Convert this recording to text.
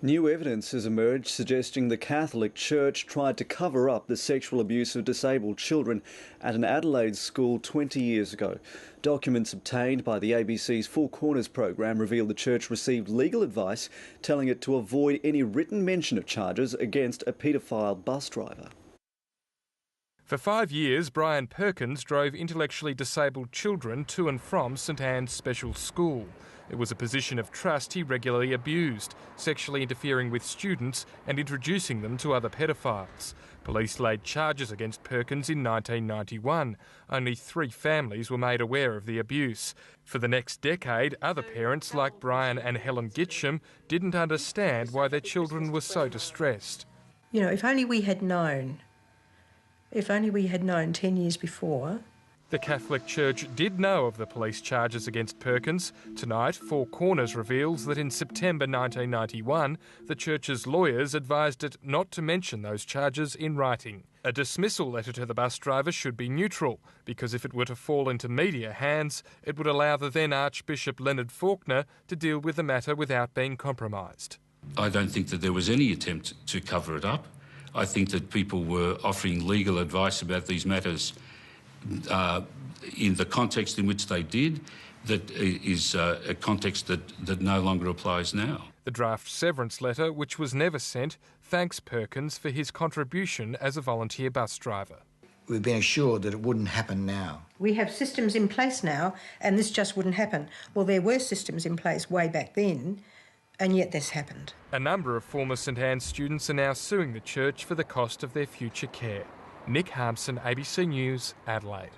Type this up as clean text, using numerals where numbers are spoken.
New evidence has emerged suggesting the Catholic Church tried to cover up the sexual abuse of disabled children at an Adelaide school 20 years ago. Documents obtained by the ABC's Four Corners program reveal the church received legal advice telling it to avoid any written mention of charges against a paedophile bus driver. For 5 years, Brian Perkins drove intellectually disabled children to and from St Anne's Special School. It was a position of trust he regularly abused, sexually interfering with students and introducing them to other pedophiles. Police laid charges against Perkins in 1991. Only 3 families were made aware of the abuse. For the next decade, other parents like Brian and Helen Gitcham didn't understand why their children were so distressed. You know, if only we had known 10 years before. The Catholic Church did know of the police charges against Perkins. Tonight, Four Corners reveals that in September 1991, the church's lawyers advised it not to mention those charges in writing. A dismissal letter to the bus driver should be neutral, because if it were to fall into media hands, it would allow the then Archbishop Leonard Faulkner to deal with the matter without being compromised. I don't think that there was any attempt to cover it up. I think that people were offering legal advice about these matters in the context in which they did, that is a context that no longer applies now. The draft severance letter, which was never sent, thanks Perkins for his contribution as a volunteer bus driver. We've been assured that it wouldn't happen now. We have systems in place now, and this just wouldn't happen. Well, there were systems in place way back then, and yet this happened. A number of former St Anne's students are now suing the church for the cost of their future care. Nick Harmson, ABC News, Adelaide.